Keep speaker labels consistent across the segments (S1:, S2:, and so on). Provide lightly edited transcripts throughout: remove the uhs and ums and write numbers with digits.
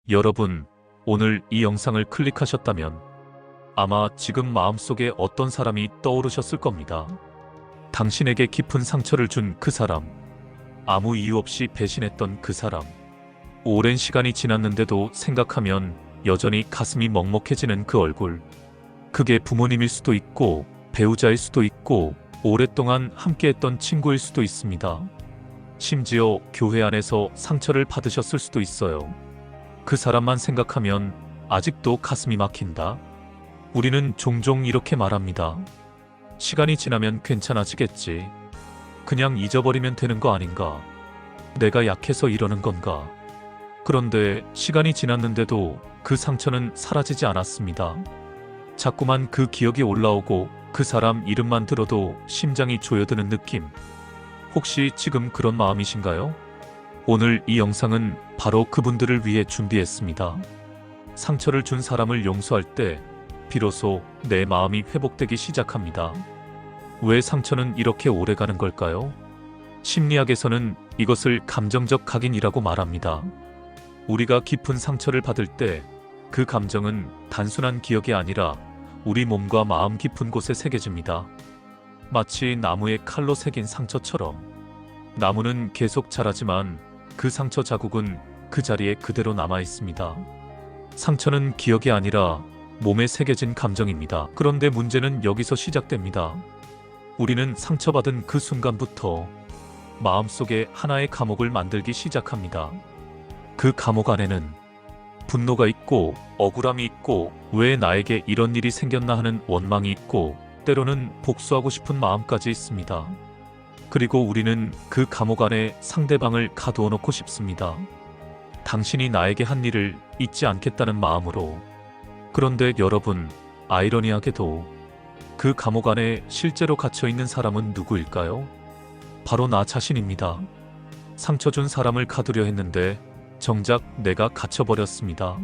S1: 여러분, 오늘 이 영상을 클릭하셨다면 아마 지금 마음속에 어떤 사람이 떠오르셨을 겁니다. 당신에게 깊은 상처를 준 그 사람, 아무 이유 없이 배신했던 그 사람, 오랜 시간이 지났는데도 생각하면 여전히 가슴이 먹먹해지는 그 얼굴. 그게 부모님일 수도 있고, 배우자일 수도 있고, 오랫동안 함께했던 친구일 수도 있습니다. 심지어 교회 안에서 상처를 받으셨을 수도 있어요. 그 사람만 생각하면 아직도 가슴이 막힌다. 우리는 종종 이렇게 말합니다. 시간이 지나면 괜찮아지겠지. 그냥 잊어버리면 되는 거 아닌가. 내가 약해서 이러는 건가. 그런데 시간이 지났는데도 그 상처는 사라지지 않았습니다. 자꾸만 그 기억이 올라오고 그 사람 이름만 들어도 심장이 조여드는 느낌. 혹시 지금 그런 마음이신가요? 오늘 이 영상은 바로 그분들을 위해 준비했습니다. 상처를 준 사람을 용서할 때 비로소 내 마음이 회복되기 시작합니다. 왜 상처는 이렇게 오래가는 걸까요? 심리학에서는 이것을 감정적 각인이라고 말합니다. 우리가 깊은 상처를 받을 때 그 감정은 단순한 기억이 아니라 우리 몸과 마음 깊은 곳에 새겨집니다. 마치 나무에 칼로 새긴 상처처럼. 나무는 계속 자라지만 그 상처 자국은 그 자리에 그대로 남아 있습니다. 상처는 기억이 아니라 몸에 새겨진 감정입니다. 그런데 문제는 여기서 시작됩니다. 우리는 상처받은 그 순간부터 마음속에 하나의 감옥을 만들기 시작합니다. 그 감옥 안에는 분노가 있고 억울함이 있고 왜 나에게 이런 일이 생겼나 하는 원망이 있고 때로는 복수하고 싶은 마음까지 있습니다. 그리고 우리는 그 감옥 안에 상대방을 가두어 놓고 싶습니다. 당신이 나에게 한 일을 잊지 않겠다는 마음으로. 그런데 여러분, 아이러니하게도 그 감옥 안에 실제로 갇혀 있는 사람은 누구일까요? 바로 나 자신입니다. 상처 준 사람을 가두려 했는데 정작 내가 갇혀버렸습니다.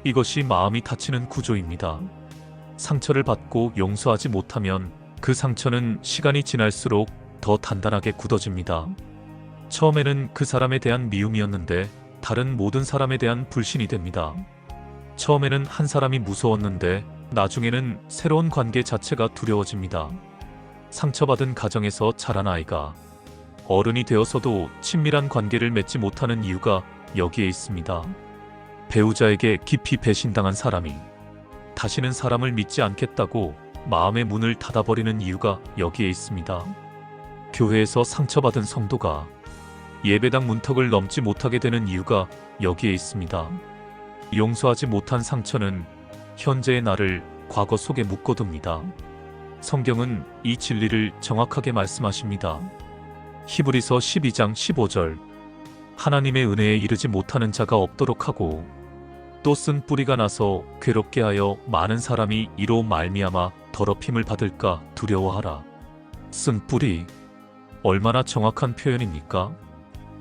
S1: 이것이 마음이 다치는 구조입니다. 상처를 받고 용서하지 못하면 그 상처는 시간이 지날수록 더 단단하게 굳어집니다. 처음에는 그 사람에 대한 미움이었는데 다른 모든 사람에 대한 불신이 됩니다. 처음에는 한 사람이 무서웠는데 나중에는 새로운 관계 자체가 두려워집니다. 상처받은 가정에서 자란 아이가 어른이 되어서도 친밀한 관계를 맺지 못하는 이유가 여기에 있습니다. 배우자에게 깊이 배신당한 사람이 다시는 사람을 믿지 않겠다고 마음의 문을 닫아버리는 이유가 여기에 있습니다. 교회에서 상처받은 성도가 예배당 문턱을 넘지 못하게 되는 이유가 여기에 있습니다. 용서하지 못한 상처는 현재의 나를 과거 속에 묶어둡니다. 성경은 이 진리를 정확하게 말씀하십니다. 히브리서 12장 15절. 하나님의 은혜에 이르지 못하는 자가 없도록 하고 또 쓴 뿌리가 나서 괴롭게 하여 많은 사람이 이로 말미암아 더럽힘을 받을까 두려워하라. 쓴 뿌리. 얼마나 정확한 표현입니까?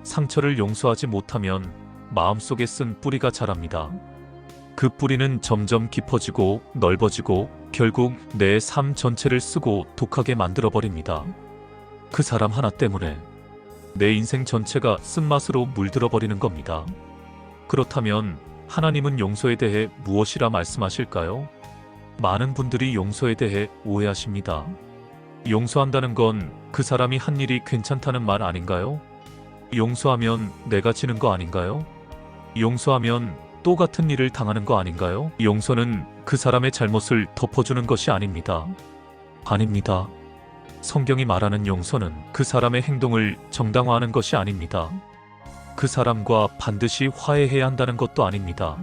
S1: 상처를 용서하지 못하면 마음속에 쓴 뿌리가 자랍니다. 그 뿌리는 점점 깊어지고 넓어지고 결국 내 삶 전체를 쓰고 독하게 만들어버립니다. 그 사람 하나 때문에 내 인생 전체가 쓴맛으로 물들어 버리는 겁니다. 그렇다면 하나님은 용서에 대해 무엇이라 말씀하실까요? 많은 분들이 용서에 대해 오해하십니다. 용서한다는 건 그 사람이 한 일이 괜찮다는 말 아닌가요? 용서하면 내가 지는 거 아닌가요? 용서하면 또 같은 일을 당하는 거 아닌가요? 용서는 그 사람의 잘못을 덮어주는 것이 아닙니다. 아닙니다. 성경이 말하는 용서는 그 사람의 행동을 정당화하는 것이 아닙니다. 그 사람과 반드시 화해해야 한다는 것도 아닙니다.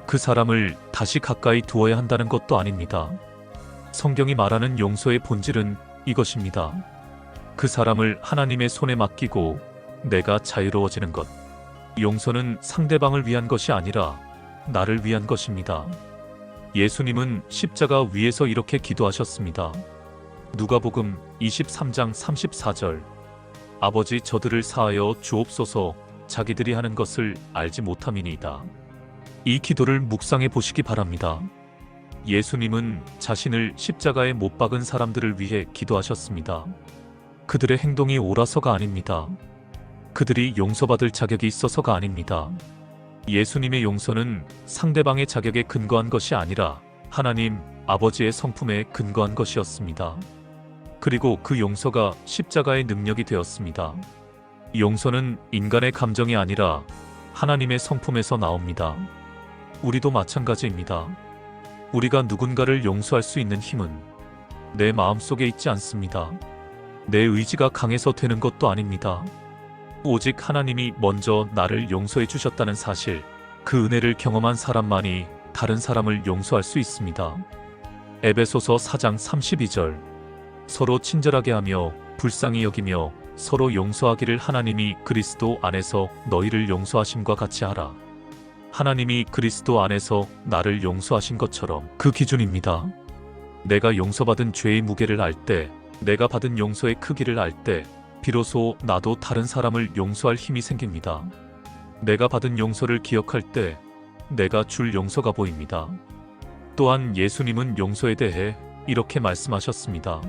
S1: 그 사람을 다시 가까이 두어야 한다는 것도 아닙니다. 성경이 말하는 용서의 본질은 이것입니다. 그 사람을 하나님의 손에 맡기고 내가 자유로워지는 것. 용서는 상대방을 위한 것이 아니라 나를 위한 것입니다. 예수님은 십자가 위에서 이렇게 기도하셨습니다. 누가복음 23장 34절. 아버지, 저들을 사하여 주옵소서, 자기들이 하는 것을 알지 못함이니이다. 이 기도를 묵상해 보시기 바랍니다. 예수님은 자신을 십자가에 못 박은 사람들을 위해 기도하셨습니다. 그들의 행동이 옳아서가 아닙니다. 그들이 용서받을 자격이 있어서가 아닙니다. 예수님의 용서는 상대방의 자격에 근거한 것이 아니라 하나님 아버지의 성품에 근거한 것이었습니다. 그리고 그 용서가 십자가의 능력이 되었습니다. 용서는 인간의 감정이 아니라 하나님의 성품에서 나옵니다. 우리도 마찬가지입니다. 우리가 누군가를 용서할 수 있는 힘은 내 마음속에 있지 않습니다. 내 의지가 강해서 되는 것도 아닙니다. 오직 하나님이 먼저 나를 용서해 주셨다는 사실, 그 은혜를 경험한 사람만이 다른 사람을 용서할 수 있습니다. 에베소서 4장 32절. 서로 친절하게 하며 불쌍히 여기며 서로 용서하기를 하나님이 그리스도 안에서 너희를 용서하심과 같이 하라. 하나님이 그리스도 안에서 나를 용서하신 것처럼 그 기준입니다. 내가 용서받은 죄의 무게를 알 때, 내가 받은 용서의 크기를 알 때 비로소 나도 다른 사람을 용서할 힘이 생깁니다. 내가 받은 용서를 기억할 때 내가 줄 용서가 보입니다. 또한 예수님은 용서에 대해 이렇게 말씀하셨습니다.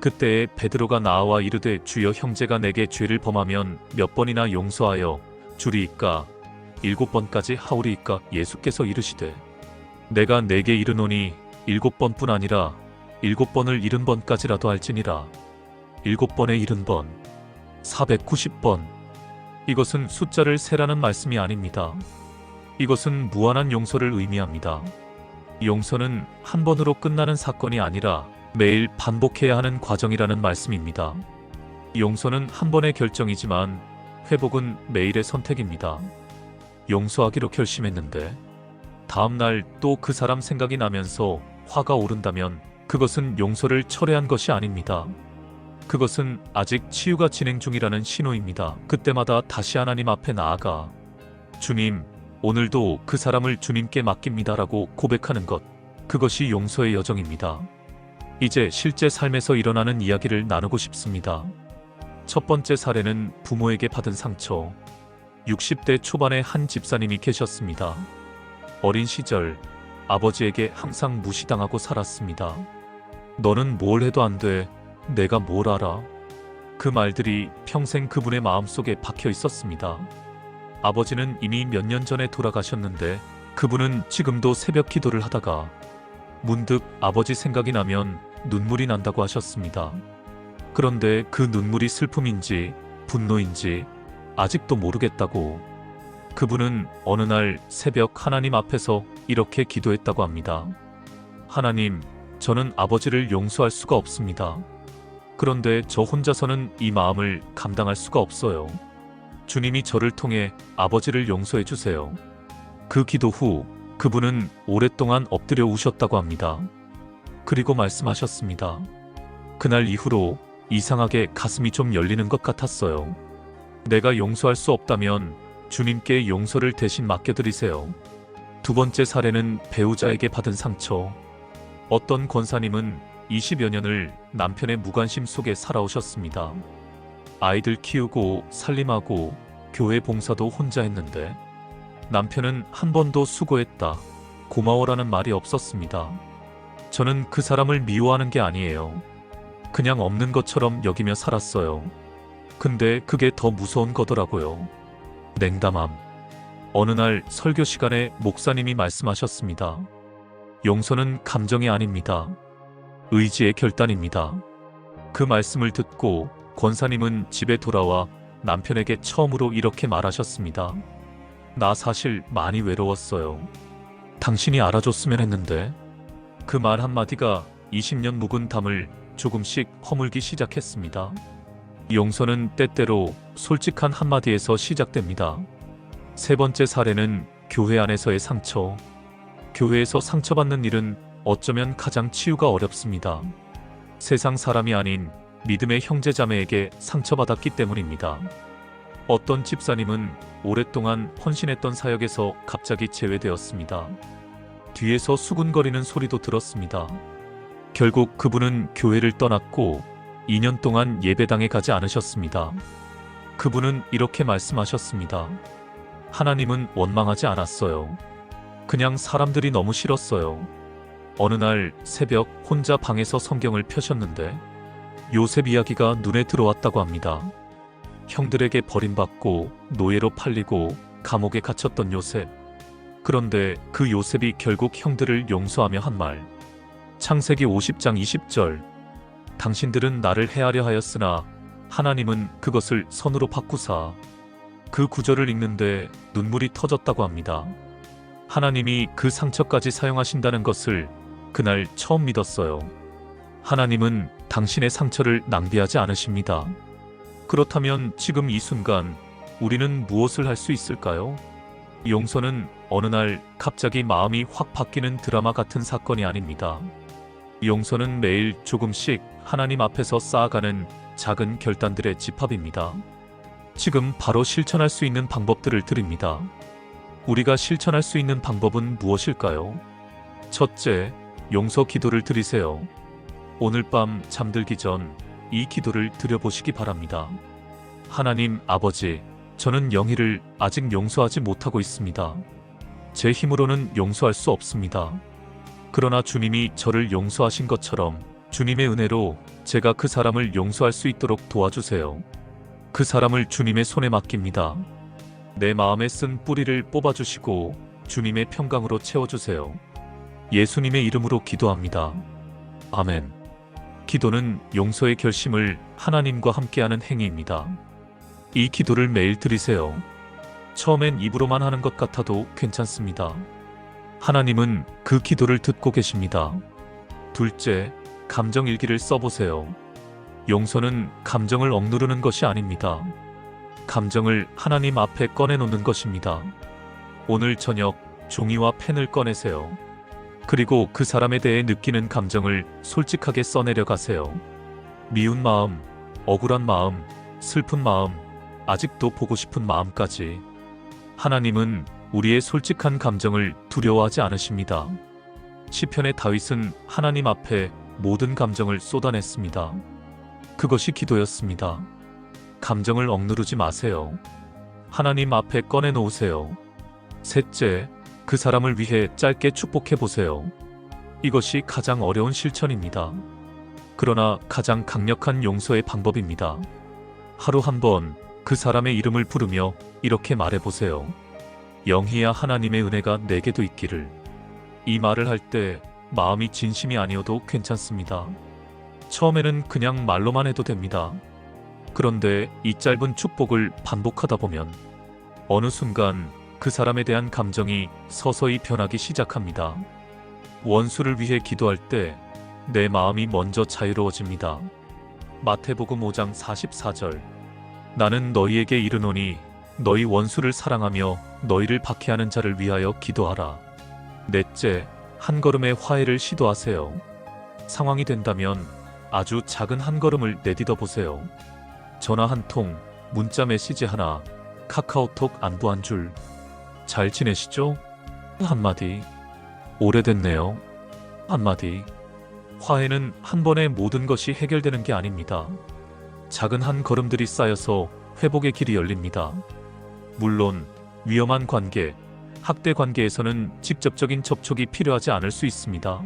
S1: 그때에 베드로가 나와 이르되 주여 형제가 내게 죄를 범하면 몇 번이나 용서하여 주리이까 7번까지 하오리이까. 예수께서 이르시되 내가 내게 이르노니 7번뿐 아니라 7번을 70번까지라도 할지니라. 7번에 70번 490번. 이것은 숫자를 세라는 말씀이 아닙니다. 이것은 무한한 용서를 의미합니다. 용서는 한 번으로 끝나는 사건이 아니라 매일 반복해야 하는 과정이라는 말씀입니다. 용서는 한 번의 결정이지만 회복은 매일의 선택입니다. 용서하기로 결심했는데 다음날 또 그 사람 생각이 나면서 화가 오른다면 그것은 용서를 철회한 것이 아닙니다. 그것은 아직 치유가 진행 중이라는 신호입니다. 그때마다 다시 하나님 앞에 나아가 주님, 오늘도 그 사람을 주님께 맡깁니다라고 고백하는 것, 그것이 용서의 여정입니다. 이제 실제 삶에서 일어나는 이야기를 나누고 싶습니다. 첫 번째 사례는 부모에게 받은 상처. 60대 초반의 한 집사님이 계셨습니다. 어린 시절 아버지에게 항상 무시당하고 살았습니다. 너는 뭘 해도 안 돼. 내가 뭘 알아? 그 말들이 평생 그분의 마음속에 박혀 있었습니다. 아버지는 이미 몇 년 전에 돌아가셨는데 그분은 지금도 새벽 기도를 하다가 문득 아버지 생각이 나면 눈물이 난다고 하셨습니다. 그런데 그 눈물이 슬픔인지 분노인지 아직도 모르겠다고. 그분은 어느 날 새벽 하나님 앞에서 이렇게 기도했다고 합니다. 하나님, 저는 아버지를 용서할 수가 없습니다. 그런데 저 혼자서는 이 마음을 감당할 수가 없어요. 주님이 저를 통해 아버지를 용서해 주세요. 그 기도 후 그분은 오랫동안 엎드려 우셨다고 합니다. 그리고 말씀하셨습니다. 그날 이후로 이상하게 가슴이 좀 열리는 것 같았어요. 내가 용서할 수 없다면 주님께 용서를 대신 맡겨드리세요. 두 번째 사례는 배우자에게 받은 상처. 어떤 권사님은 20여 년을 남편의 무관심 속에 살아오셨습니다. 아이들 키우고 살림하고 교회 봉사도 혼자 했는데 남편은 한 번도 수고했다, 고마워라는 말이 없었습니다. 저는 그 사람을 미워하는 게 아니에요. 그냥 없는 것처럼 여기며 살았어요. 근데 그게 더 무서운 거더라고요. 냉담함. 어느 날 설교 시간에 목사님이 말씀하셨습니다. 용서는 감정이 아닙니다. 의지의 결단입니다. 그 말씀을 듣고 권사님은 집에 돌아와 남편에게 처음으로 이렇게 말하셨습니다. 나 사실 많이 외로웠어요. 당신이 알아줬으면 했는데. 그 말 한마디가 20년 묵은 담을 조금씩 허물기 시작했습니다. 용서는 때때로 솔직한 한마디에서 시작됩니다. 세 번째 사례는 교회 안에서의 상처. 교회에서 상처받는 일은 어쩌면 가장 치유가 어렵습니다. 세상 사람이 아닌 믿음의 형제자매에게 상처받았기 때문입니다. 어떤 집사님은 오랫동안 헌신했던 사역에서 갑자기 제외되었습니다. 뒤에서 수군거리는 소리도 들었습니다. 결국 그분은 교회를 떠났고 2년 동안 예배당에 가지 않으셨습니다. 그분은 이렇게 말씀하셨습니다. 하나님은 원망하지 않았어요. 그냥 사람들이 너무 싫었어요. 어느 날 새벽 혼자 방에서 성경을 펴셨는데 요셉 이야기가 눈에 들어왔다고 합니다. 형들에게 버림받고 노예로 팔리고 감옥에 갇혔던 요셉. 그런데 그 요셉이 결국 형들을 용서하며 한 말. 창세기 50장 20절. 당신들은 나를 해하려 하였으나 하나님은 그것을 선으로 바꾸사. 그 구절을 읽는데 눈물이 터졌다고 합니다. 하나님이 그 상처까지 사용하신다는 것을 그날 처음 믿었어요. 하나님은 당신의 상처를 낭비하지 않으십니다. 그렇다면 지금 이 순간 우리는 무엇을 할 수 있을까요? 용서는 어느 날 갑자기 마음이 확 바뀌는 드라마 같은 사건이 아닙니다. 용서는 매일 조금씩 하나님 앞에서 쌓아가는 작은 결단들의 집합입니다. 지금 바로 실천할 수 있는 방법들을 드립니다. 우리가 실천할 수 있는 방법은 무엇일까요? 첫째, 용서 기도를 드리세요. 오늘 밤 잠들기 전 이 기도를 드려보시기 바랍니다. 하나님 아버지, 저는 영희를 아직 용서하지 못하고 있습니다. 제 힘으로는 용서할 수 없습니다. 그러나 주님이 저를 용서하신 것처럼 주님의 은혜로 제가 그 사람을 용서할 수 있도록 도와주세요. 그 사람을 주님의 손에 맡깁니다. 내 마음에 쓴 뿌리를 뽑아주시고 주님의 평강으로 채워주세요. 예수님의 이름으로 기도합니다. 아멘. 기도는 용서의 결심을 하나님과 함께하는 행위입니다. 이 기도를 매일 드리세요. 처음엔 입으로만 하는 것 같아도 괜찮습니다. 하나님은 그 기도를 듣고 계십니다. 둘째, 감정 일기를 써보세요. 용서는 감정을 억누르는 것이 아닙니다. 감정을 하나님 앞에 꺼내놓는 것입니다. 오늘 저녁 종이와 펜을 꺼내세요. 그리고 그 사람에 대해 느끼는 감정을 솔직하게 써내려 가세요. 미운 마음, 억울한 마음, 슬픈 마음, 아직도 보고 싶은 마음까지. 하나님은 우리의 솔직한 감정을 두려워하지 않으십니다. 시편의 다윗은 하나님 앞에 모든 감정을 쏟아냈습니다. 그것이 기도였습니다. 감정을 억누르지 마세요. 하나님 앞에 꺼내놓으세요. 셋째, 그 사람을 위해 짧게 축복해 보세요. 이것이 가장 어려운 실천입니다. 그러나 가장 강력한 용서의 방법입니다. 하루 한 번 그 사람의 이름을 부르며 이렇게 말해보세요. 영희야, 하나님의 은혜가 내게도 있기를. 이 말을 할 때 마음이 진심이 아니어도 괜찮습니다. 처음에는 그냥 말로만 해도 됩니다. 그런데 이 짧은 축복을 반복하다 보면 어느 순간 그 사람에 대한 감정이 서서히 변하기 시작합니다. 원수를 위해 기도할 때 내 마음이 먼저 자유로워집니다. 마태복음 5장 44절. 나는 너희에게 이르노니 너희 원수를 사랑하며 너희를 박해하는 자를 위하여 기도하라. 넷째, 한 걸음의 화해를 시도하세요. 상황이 된다면 아주 작은 한 걸음을 내딛어 보세요. 전화 한 통, 문자 메시지 하나, 카카오톡 안부 한 줄. 잘 지내시죠? 한마디. 오래됐네요. 한마디. 화해는 한 번에 모든 것이 해결되는 게 아닙니다. 작은 한 걸음들이 쌓여서 회복의 길이 열립니다. 물론 위험한 관계, 학대 관계에서는 직접적인 접촉이 필요하지 않을 수 있습니다.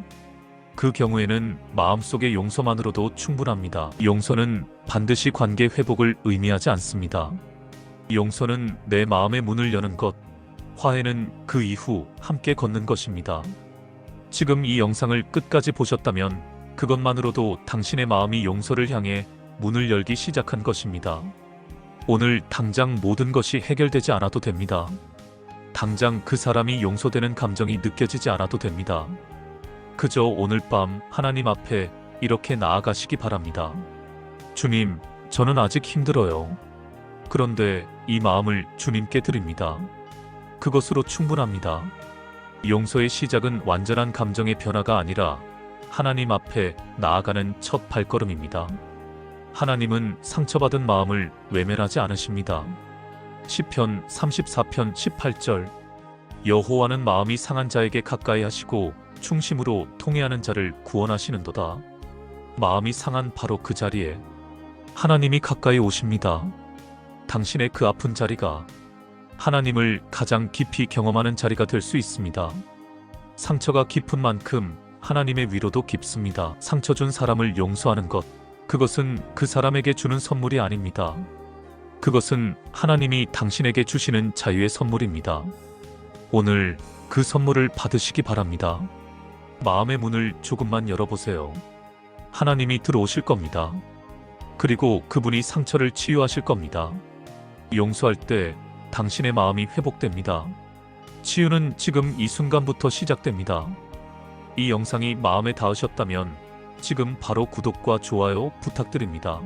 S1: 그 경우에는 마음속의 용서만으로도 충분합니다. 용서는 반드시 관계 회복을 의미하지 않습니다. 용서는 내 마음의 문을 여는 것, 화해는 그 이후 함께 걷는 것입니다. 지금 이 영상을 끝까지 보셨다면 그것만으로도 당신의 마음이 용서를 향해 문을 열기 시작한 것입니다. 오늘 당장 모든 것이 해결되지 않아도 됩니다. 당장 그 사람이 용서되는 감정이 느껴지지 않아도 됩니다. 그저 오늘 밤 하나님 앞에 이렇게 나아가시기 바랍니다. 주님, 저는 아직 힘들어요. 그런데 이 마음을 주님께 드립니다. 그것으로 충분합니다. 용서의 시작은 완전한 감정의 변화가 아니라 하나님 앞에 나아가는 첫 발걸음입니다. 하나님은 상처받은 마음을 외면하지 않으십니다. 시편 34편 18절. 여호와는 마음이 상한 자에게 가까이 하시고 충심으로 통회하는 자를 구원하시는도다. 마음이 상한 바로 그 자리에 하나님이 가까이 오십니다. 당신의 그 아픈 자리가 하나님을 가장 깊이 경험하는 자리가 될 수 있습니다. 상처가 깊은 만큼 하나님의 위로도 깊습니다. 상처 준 사람을 용서하는 것, 그것은 그 사람에게 주는 선물이 아닙니다. 그것은 하나님이 당신에게 주시는 자유의 선물입니다. 오늘 그 선물을 받으시기 바랍니다. 마음의 문을 조금만 열어보세요. 하나님이 들어오실 겁니다. 그리고 그분이 상처를 치유하실 겁니다. 용서할 때 당신의 마음이 회복됩니다. 치유는 지금 이 순간부터 시작됩니다. 이 영상이 마음에 닿으셨다면 지금 바로 구독과 좋아요 부탁드립니다.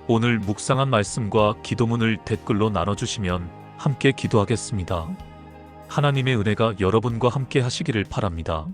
S1: 오늘 묵상한 말씀과 기도문을 댓글로 나눠주시면 함께 기도하겠습니다. 하나님의 은혜가 여러분과 함께 하시기를 바랍니다.